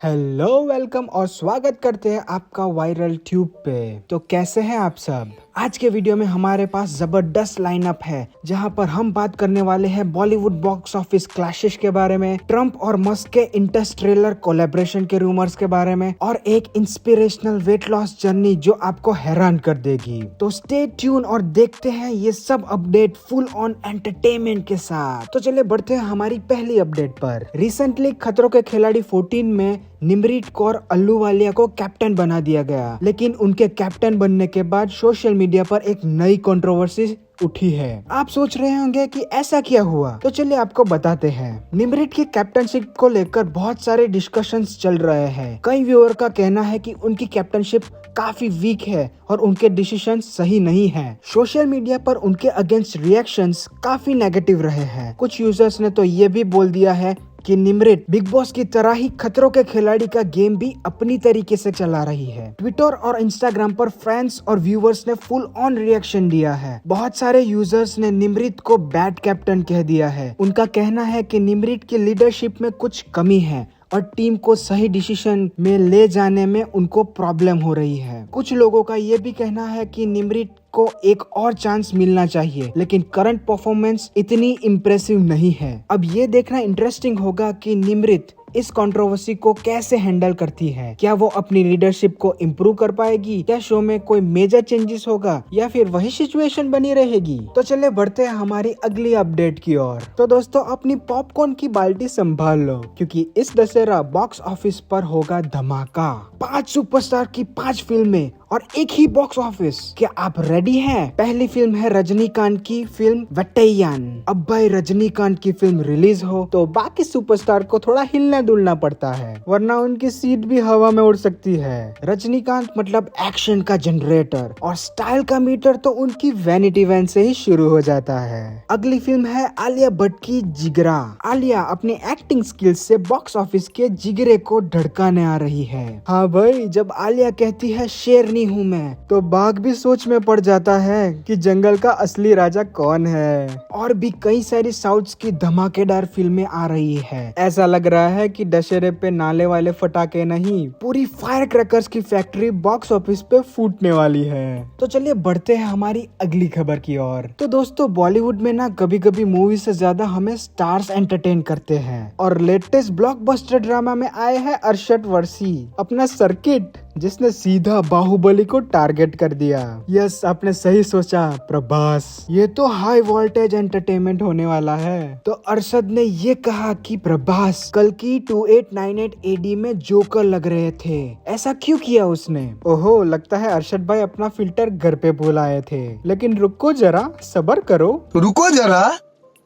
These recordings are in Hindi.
हेलो वेलकम और स्वागत करते हैं आपका वायरल ट्यूब पे। तो कैसे हैं आप सब। आज के वीडियो में हमारे पास जबरदस्त लाइनअप है जहां पर हम बात करने वाले हैं बॉलीवुड बॉक्स ऑफिस क्लैशेस के बारे में, ट्रम्प और मस्क के इंटरस्टेलर कोलैबोरेशन के रूमर्स के बारे में और एक इंस्पिरेशनल वेट लॉस जर्नी जो आपको हैरान कर देगी। तो स्टे ट्यून और देखते हैं ये सब अपडेट फुल ऑन एंटरटेनमेंट के साथ। तो चलिए बढ़ते हैं हमारी पहली अपडेट पर। रिसेंटली खतरों के खिलाड़ी 14 में निमरीत कौर अल्लूवालिया को कैप्टन बना दिया गया, लेकिन उनके कैप्टन बनने के बाद सोशल मीडिया पर एक नई कंट्रोवर्सी उठी है। आप सोच रहे होंगे कि ऐसा क्या हुआ, तो चलिए आपको बताते हैं। निमरीत की कैप्टनशिप को लेकर बहुत सारे डिस्कशंस चल रहे हैं। कई व्यूअर का कहना है कि उनकी कैप्टनशिप काफी वीक है और उनके डिसीजन सही नहीं है। सोशल मीडिया पर उनके अगेंस्ट रिएक्शंस काफी नेगेटिव रहे हैं। कुछ यूजर्स ने तो ये भी बोल दिया है कि निमरीत बिग बॉस की तरह ही खतरों के खिलाड़ी का गेम भी अपनी तरीके से चला रही है। ट्विटर और इंस्टाग्राम पर फैंस और व्यूवर्स ने फुल ऑन रिएक्शन दिया है। बहुत सारे यूजर्स ने निमरीत को बैड कैप्टन कह दिया है। उनका कहना है कि निमरीत की लीडरशिप में कुछ कमी है और टीम को सही डिसीजन में ले जाने में उनको प्रॉब्लम हो रही है। कुछ लोगों का ये भी कहना है कि निमरीत को एक और चांस मिलना चाहिए, लेकिन करंट परफॉर्मेंस इतनी इम्प्रेसिव नहीं है। अब ये देखना इंटरेस्टिंग होगा कि निमरीत इस कंट्रोवर्सी को कैसे हैंडल करती है। क्या वो अपनी लीडरशिप को इम्प्रूव कर पाएगी? क्या शो में कोई मेजर चेंजेस होगा या फिर वही सिचुएशन बनी रहेगी? तो चलिए बढ़ते हैं हमारी अगली अपडेट की ओर। तो दोस्तों अपनी पॉपकॉर्न की बाल्टी संभाल लो, क्योंकि इस दशहरा बॉक्स ऑफिस पर होगा धमाका। 5 सुपरस्टार की 5 फिल्में और एक ही बॉक्स ऑफिस। क्या आप रेडी हैं? पहली फिल्म है रजनीकांत की फिल्म वेट्टैयन। अब भाई रजनीकांत की फिल्म रिलीज हो तो बाकी सुपरस्टार को थोड़ा हिलना डुलना पड़ता है, वरना उनकी सीट भी हवा में उड़ सकती है। रजनीकांत मतलब एक्शन का जनरेटर और स्टाइल का मीटर तो उनकी वैनिटी वैन से ही शुरू हो जाता है। अगली फिल्म है आलिया भट्ट की जिगरा। आलिया अपनी एक्टिंग स्किल्स से बॉक्स ऑफिस के जिगरे को धड़काने आ रही है। हाँ भाई, जब आलिया कहती है शेरनी हूँ मैं, तो बाघ भी सोच में पड़ जाता है कि जंगल का असली राजा कौन है। और भी कई सारी साउथ की धमाकेदार फिल्में आ रही है। ऐसा लग रहा है कि दशहरे पे नाले वाले फटाके नहीं, पूरी फायर क्रैकर्स की फैक्ट्री बॉक्स ऑफिस पे फूटने वाली है। तो चलिए बढ़ते हैं हमारी अगली खबर की ओर। तो दोस्तों बॉलीवुड में ना कभी कभी मूवी से ज्यादा हमें स्टार्स एंटरटेन करते हैं, और लेटेस्ट ब्लॉकबस्टर ड्रामा में आए हैं अरशद वारसी अपना सर्किट, जिसने सीधा बाहुबली को टारगेट कर दिया। यस, आपने सही सोचा प्रभास, ये तो हाई वोल्टेज एंटरटेनमेंट होने वाला है। तो अरशद ने ये कहा कि प्रभास कल की 2898 AD में जोकर लग रहे थे। ऐसा क्यों किया उसने? ओहो, लगता है अरशद भाई अपना फिल्टर घर पे भूल आए थे। लेकिन रुको जरा, सब्र करो। रुको जरा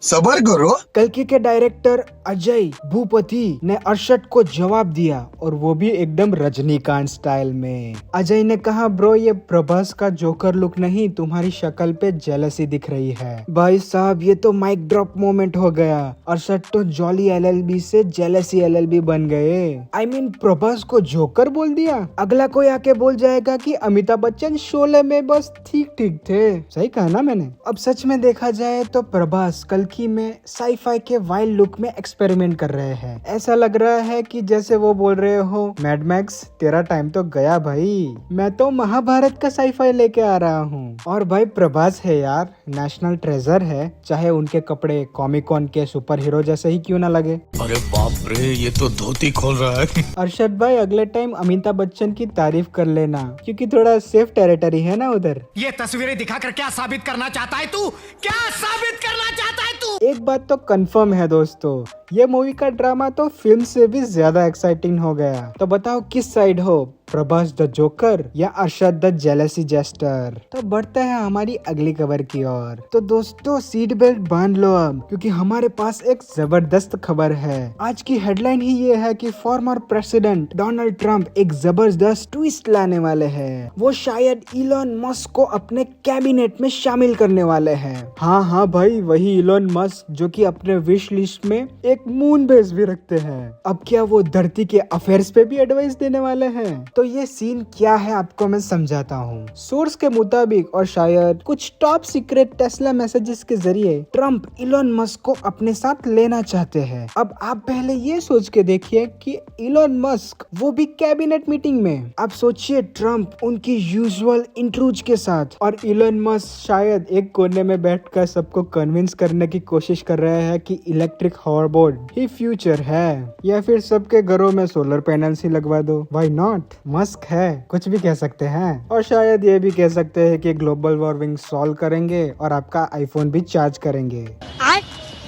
सबर करो। कल्कि के डायरेक्टर अजय भूपति ने अरशद को जवाब दिया, और वो भी एकदम रजनीकांत स्टाइल में। अजय ने कहा ब्रो, ये प्रभास का जोकर लुक नहीं, तुम्हारी शक्ल पे जेलसी दिख रही है। भाई साहब, ये तो माइक ड्रॉप मोमेंट हो गया। अरशद तो जॉली LLB से जेलसी LLB बन गए। I mean, प्रभास को जोकर बोल दिया। अगला कोई आके बोल जाएगा कि अमिताभ बच्चन शोले में बस ठीक ठीक थे। सही कहा ना मैंने? अब सच में देखा जाए तो प्रभास कल में साईफाई के वाइल्ड लुक में एक्सपेरिमेंट कर रहे हैं। ऐसा लग रहा है कि जैसे वो बोल रहे हो, मैड मैक्स तेरा टाइम तो गया भाई, मैं तो महाभारत का साईफाई लेके आ रहा हूँ। और भाई प्रभास है यार, नेशनल ट्रेजर है, चाहे उनके कपड़े कॉमिक कॉन के सुपर हीरो जैसे ही क्यों ना लगे। अरे बाप रे, ये तो धोती खोल रहा है। अरशद भाई अगले टाइम अमिताभ बच्चन की तारीफ कर लेना, क्योंकि थोड़ा सेफ टेरिटरी है ना उधर। ये तस्वीरें दिखाकर क्या साबित करना चाहता है तू? क्या साबित करना चाहता है तू? एक बात तो कंफर्म है दोस्तों, ये मूवी का ड्रामा तो फिल्म से भी ज्यादा एक्साइटिंग हो गया। तो बताओ किस साइड हो, प्रभास द जोकर या अरशद द जेलसी जेस्टर? तो बढ़ते हैं हमारी अगली खबर की ओर। तो दोस्तों सीट बेल्ट बांध लो अब, क्योंकि हमारे पास एक जबरदस्त खबर है। आज की हेडलाइन ही ये है कि फॉर्मर प्रेसिडेंट डोनाल्ड ट्रंप एक जबरदस्त ट्विस्ट लाने वाले हैं। वो शायद इलॉन मस्क को अपने कैबिनेट में शामिल करने वाले हैं। हाँ भाई, वही इलॉन मस्क जो कि अपने विश लिस्ट में एक मून बेस भी रखते हैं। अब क्या वो धरती के अफेयर्स पे भी एडवाइस देने वाले हैं? तो तो ये सीन क्या है आपको मैं समझाता हूँ। सोर्स के मुताबिक और शायद कुछ टॉप सीक्रेट टेस्ला मैसेजेस के जरिए ट्रम्प इलोन मस्क को अपने साथ लेना चाहते हैं। अब आप पहले ये सोच के देखिए कि इलोन मस्क वो भी कैबिनेट मीटिंग में। अब सोचिए ट्रम्प उनकी यूजुअल इंट्रूज के साथ और इलोन मस्क शायद एक कोने में बैठकर सबको कन्विंस करने की कोशिश कर रहे हैं कि इलेक्ट्रिक हॉवरबोर्ड ही फ्यूचर है, या फिर सबके घरों में सोलर पैनल्स ही लगवा दो। व्हाई नॉट, मस्क है, कुछ भी कह सकते हैं। और शायद ये भी कह सकते हैं कि ग्लोबल वार्मिंग सॉल्व करेंगे और आपका आईफोन भी चार्ज करेंगे।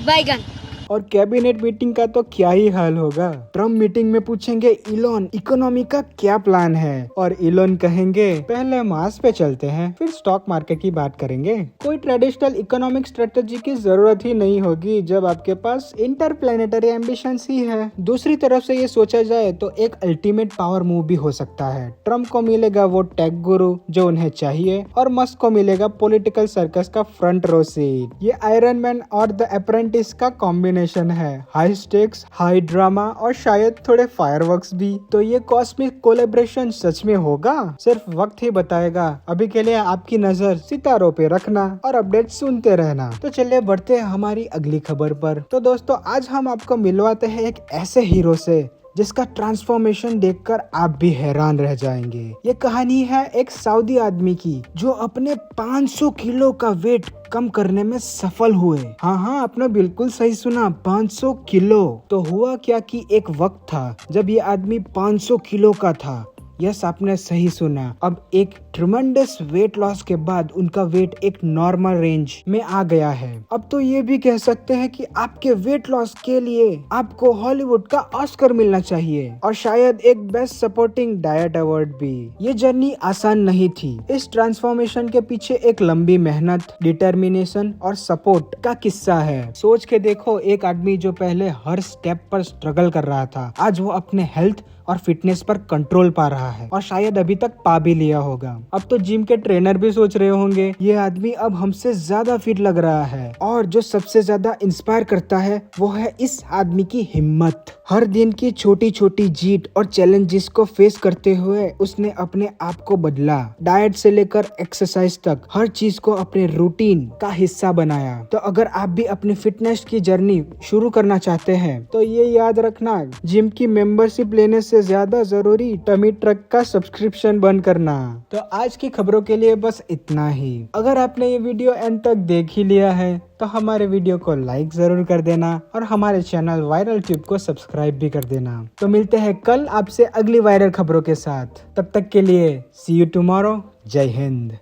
बैगन और कैबिनेट मीटिंग का तो क्या ही हाल होगा। ट्रम्प मीटिंग में पूछेंगे इलोन इकोनॉमी का क्या प्लान है, और इलोन कहेंगे पहले मार्स पे चलते हैं फिर स्टॉक मार्केट की बात करेंगे। कोई ट्रेडिशनल इकोनॉमिक स्ट्रेटेजी की जरूरत ही नहीं होगी जब आपके पास इंटरप्लेनेटरी एम्बिशंस ही है। दूसरी तरफ से ये सोचा जाए तो एक अल्टीमेट पावर मूव भी हो सकता है। ट्रम्प को मिलेगा वो टेक गुरु जो उन्हें चाहिए और मस्क को मिलेगा पॉलिटिकल सर्कस का फ्रंट रो सीट। ये आयरन मैन और द अप्रेंटिस का कॉम्बिनेशन है, हाई स्टेक्स, हाई ड्रामा और शायद थोड़े फायरवर्क्स भी। तो ये कॉस्मिक कोलैबोरेशन सच में होगा, सिर्फ वक्त ही बताएगा। अभी के लिए आपकी नजर सितारों पे रखना और अपडेट सुनते रहना। तो चलिए बढ़ते हैं हमारी अगली खबर पर। तो दोस्तों आज हम आपको मिलवाते हैं एक ऐसे हीरो से जिसका ट्रांसफॉर्मेशन देखकर आप भी हैरान रह जाएंगे। ये कहानी है एक सऊदी आदमी की जो अपने 500 किलो का वेट कम करने में सफल हुए। हाँ, आपने बिल्कुल सही सुना, 500 किलो। तो हुआ क्या कि एक वक्त था जब ये आदमी 500 किलो का था। यस, आपने सही सुना। अब एक ट्रिमेंडस वेट लॉस के बाद उनका वेट एक नॉर्मल रेंज में आ गया है। अब तो ये भी कह सकते हैं कि आपके वेट लॉस के लिए आपको हॉलीवुड का ऑस्कर मिलना चाहिए और शायद एक बेस्ट सपोर्टिंग डाइट अवार्ड भी। ये जर्नी आसान नहीं थी। इस ट्रांसफॉर्मेशन के पीछे एक लंबी मेहनत, डिटर्मिनेशन और सपोर्ट का किस्सा है। सोच के देखो, एक आदमी जो पहले हर स्टेप पर स्ट्रगल कर रहा था, आज वो अपने हेल्थ और फिटनेस पर कंट्रोल पा रहा है और शायद अभी तक पा भी लिया होगा। अब तो जिम के ट्रेनर भी सोच रहे होंगे ये आदमी अब हमसे ज्यादा फिट लग रहा है। और जो सबसे ज्यादा इंस्पायर करता है वो है इस आदमी की हिम्मत। हर दिन की छोटी छोटी जीत और चैलेंजेस को फेस करते हुए उसने अपने आप को बदला। डाइट से लेकर एक्सरसाइज तक हर चीज को अपने रूटीन का हिस्सा बनाया। तो अगर आप भी अपनी फिटनेस की जर्नी शुरू करना चाहते हैं तो ये याद रखना, जिम की मेंबरशिप लेने से ज्यादा जरूरी टमी ट्रक का सब्सक्रिप्शन बंद करना। तो आज की खबरों के लिए बस इतना ही। अगर आपने ये वीडियो एंड तक देख ही लिया है तो हमारे वीडियो को लाइक जरूर कर देना और हमारे चैनल वायरल ट्यूब को सब्सक्राइब भी कर देना। तो मिलते हैं कल आपसे अगली वायरल खबरों के साथ। तब तक के लिए सी यू टुमारो। जय हिंद।